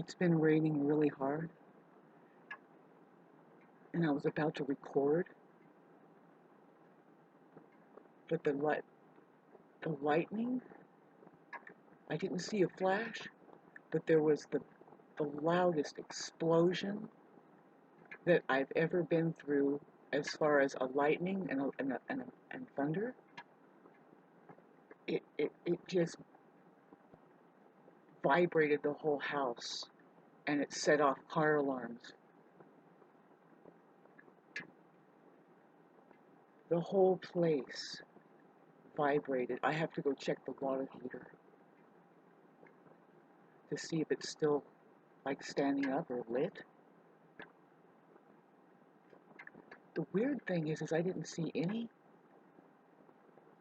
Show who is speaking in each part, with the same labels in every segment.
Speaker 1: It's been raining really hard, and I was about to record, but the lightning, I didn't see a flash, but there was the loudest explosion that I've ever been through as far as a lightning and thunder. It just vibrated the whole house, and it set off car alarms. The whole place vibrated. I have to go check the water heater to see if it's still like standing up or lit. The weird thing is I didn't see any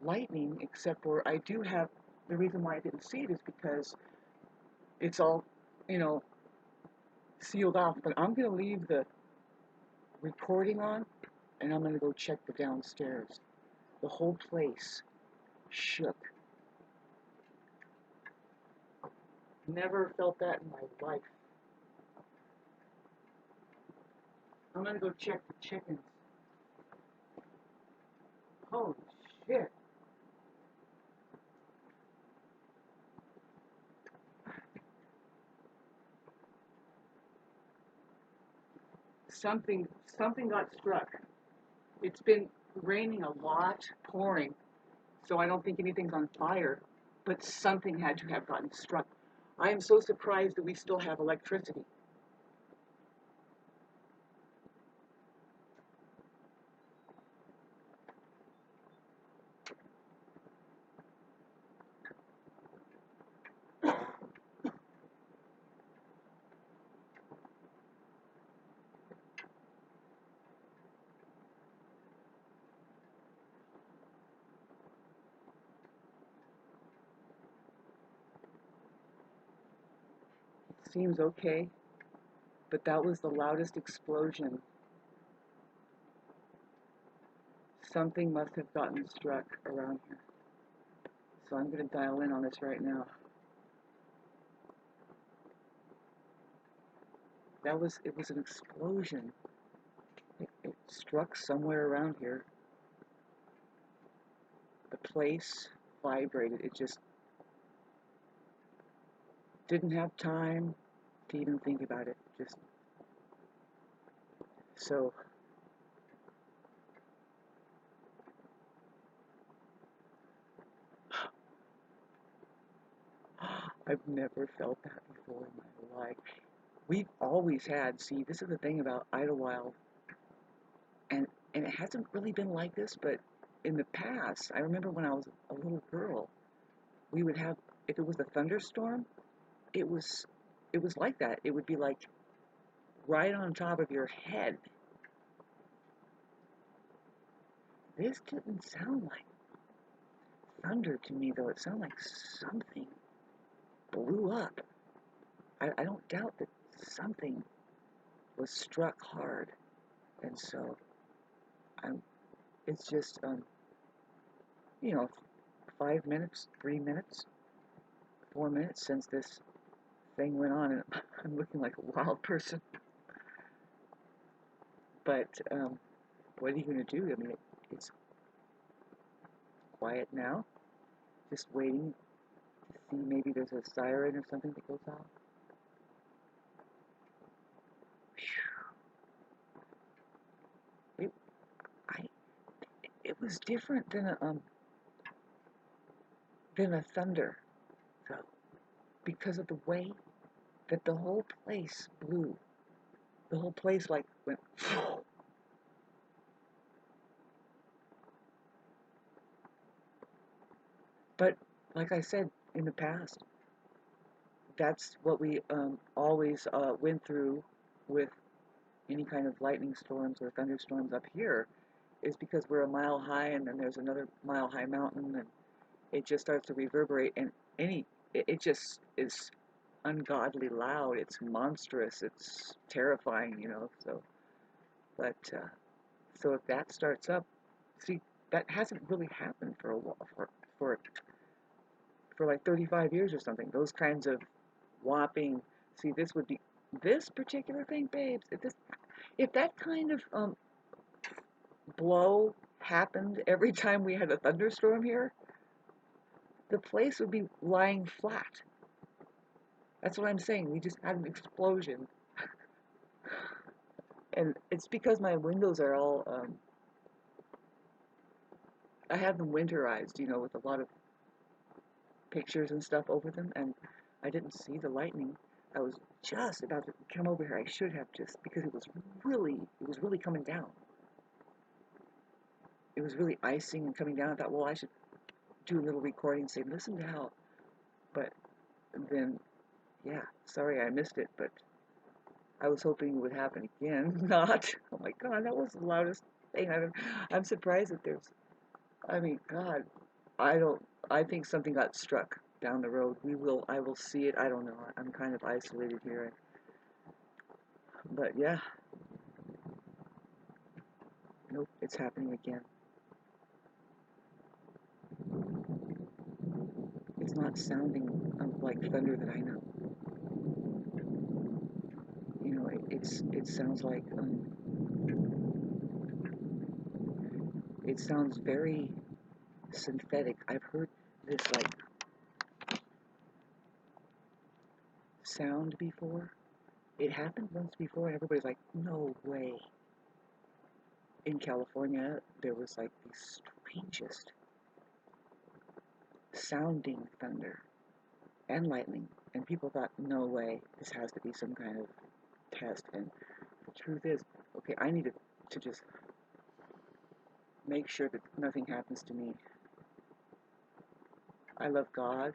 Speaker 1: lightning except for I do have, the reason why I didn't see it is because it's all, you know, sealed off. But I'm going to leave the recording on and I'm going to go check the downstairs. The whole place shook. Never felt that in my life. I'm going to go check the chickens. Holy shit. Something got struck. It's been raining a lot, pouring, so I don't think anything's on fire, but something had to have gotten struck. I am so surprised that we still have electricity. It seems okay, but that was the loudest explosion. Something must have gotten struck around here. So I'm going to dial in on this right now. It was an explosion. It struck somewhere around here. The place vibrated. It just didn't have time to even think about it. Just so I've never felt that before in my life. We've always had, see, this is the thing about Idlewild, and it hasn't really been like this, but in the past, I remember when I was a little girl, we would have, if it was a thunderstorm, it was it was like that. It would be like right on top of your head. This didn't sound like thunder to me, though. It sounded like something blew up. I don't doubt that something was struck hard, and so I'm. It's just you know, 5 minutes, 3 minutes, 4 minutes since this thing went on, and I'm looking like a wild person. But what are you gonna do? I mean, it's quiet now. Just waiting to see maybe there's a siren or something that goes off. It, I, it was different than a thunder, though, because of the way that the whole place blew. The whole place like went. But like I said in the past, that's what we always went through with any kind of lightning storms or thunderstorms up here, is because we're a mile high and then there's another mile high mountain, and it just starts to reverberate, and it just is ungodly loud. It's monstrous. It's terrifying, So, but so if that starts up, see, that hasn't really happened for a while, for like 35 years or something. Those kinds of whopping See, this would be this particular thing, babes. If that kind of blow happened every time we had a thunderstorm here, the place would be lying flat. That's what I'm saying. We just had an explosion, and it's because my windows are all I have them winterized, with a lot of pictures and stuff over them, and I didn't see the lightning. I was just about to come over here. I should have, just because it was really coming down. It was really icing and coming down. I thought, well, I should do a little recording, say, listen to how. But then, yeah, sorry I missed it, but I was hoping it would happen again. Not. Oh my God, that was the loudest thing. I'm surprised that I mean, God, I don't, I think something got struck down the road. I will see it. I don't know. I'm kind of isolated here. But yeah, nope, it's happening again. It's not sounding like thunder that I know. It sounds like, it sounds very synthetic. I've heard this like sound before. It happened once before, and everybody's like, no way. In California, there was like the strangest sounding thunder and lightning, and people thought, no way, this has to be some kind of test. And the truth is, okay, I need to just make sure that nothing happens to me. I love God.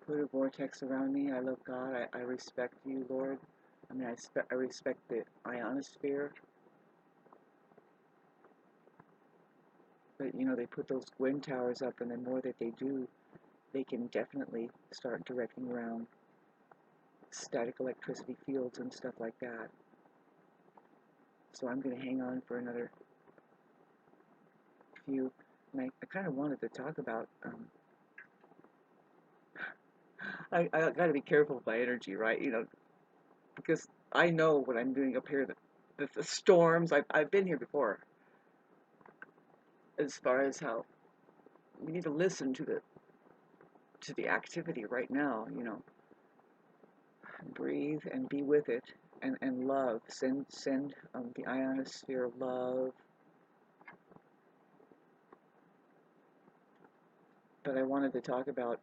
Speaker 1: Put a vortex around me. I love God. I respect you, Lord. I mean, I respect the ionosphere. But, they put those wind towers up, and the more that they do, they can definitely start directing around static electricity fields and stuff like that. So I'm going to hang on for another few. And I kind of wanted to talk about, I got to be careful with my energy, right? Because I know what I'm doing up here, the storms, I've been here before, as far as how we need to listen to the activity right now, breathe and be with it, and love, send the ionosphere of love. But I wanted to talk about,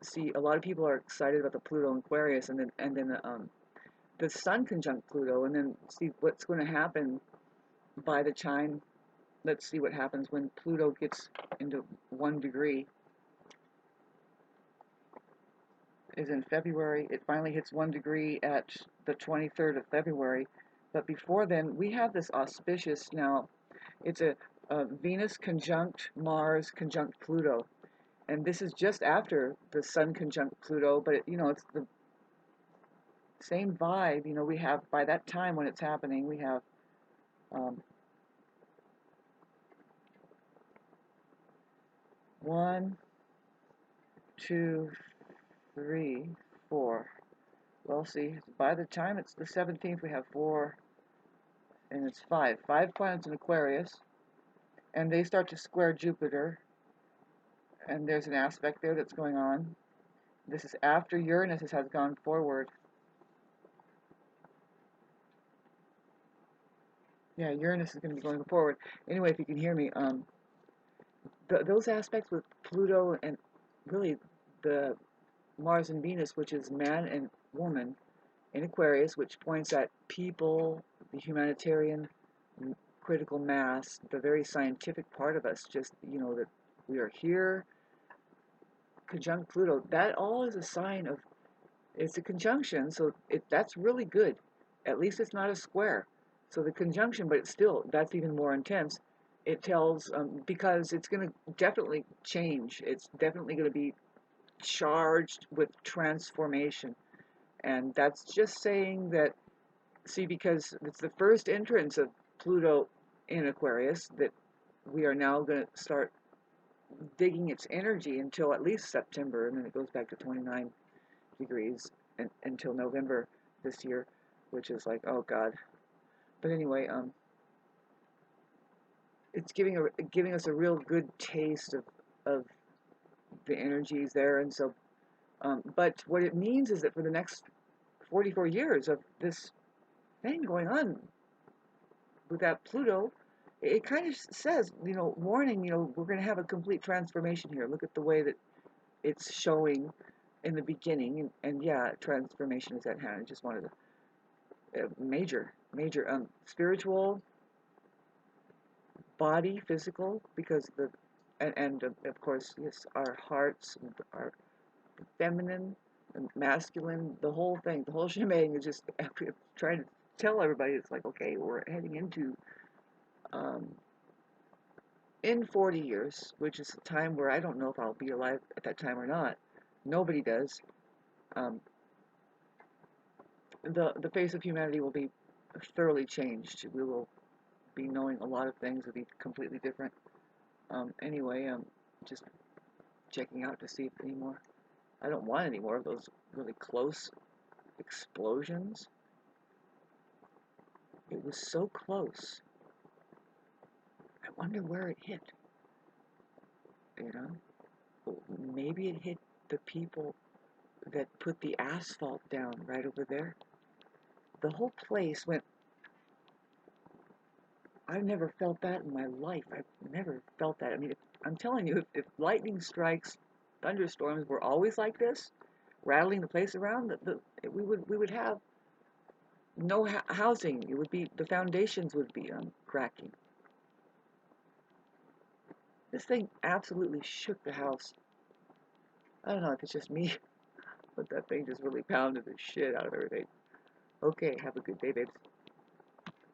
Speaker 1: see, a lot of people are excited about the Pluto and Aquarius, and then the Sun conjunct Pluto, and then see what's going to happen by the time. Let's see what happens when Pluto gets into 1 degree. Is in February. It finally hits 1 degree at the 23rd of February. But before then, we have this auspicious now. It's a Venus conjunct Mars conjunct Pluto. And this is just after the Sun conjunct Pluto, but it's the same vibe. We have, by that time when it's happening, we have 1, 2, 3, 4. Well, see, by the time it's the 17th, we have 4, and it's 5. 5 planets in Aquarius, and they start to square Jupiter, and there's an aspect there that's going on. This is after Uranus has gone forward. Yeah, Uranus is going to be going forward. Anyway, if you can hear me, those aspects with Pluto and really the Mars and Venus, which is man and woman in Aquarius, which points at people, the humanitarian critical mass, the very scientific part of us, just, that we are here, conjunct Pluto, that all is a sign of, it's a conjunction, so that's really good. At least it's not a square. So the conjunction, but it's still, that's even more intense. It tells, because it's going to definitely change. It's definitely going to be charged with transformation. And that's just saying that, see, because it's the first entrance of Pluto in Aquarius, that we are now going to start digging its energy until at least September, and then it goes back to 29 degrees until November this year, which is like, oh God. But anyway, it's giving us a real good taste of the energies there, and so. But what it means is that for the next 44 years of this thing going on with that Pluto, it kind of says, warning, we're going to have a complete transformation here. Look at the way that it's showing in the beginning, and yeah, transformation is at hand. I just wanted a major, major spiritual, body, physical, because and of course, yes, our hearts, our feminine, and masculine, the whole thing, the whole shebang is just trying to tell everybody. It's like, okay, we're heading into um, in 40 years, which is a time where I don't know if I'll be alive at that time or not. Nobody does. Um, the face of humanity will be thoroughly changed. We will be knowing a lot of things will be completely different. Anyway, just checking out to see if any more. I don't want any more of those really close explosions. It was so close. I wonder where it hit. You know, maybe it hit the people that put the asphalt down right over there. The whole place went. I've never felt that in my life. I've never felt that. I mean, I'm telling you, if lightning strikes, thunderstorms were always like this, rattling the place around, we would have no housing. It would be the foundations would be cracking. This thing absolutely shook the house. I don't know if it's just me, but that thing just really pounded the shit out of everything. Okay, have a good day, babes.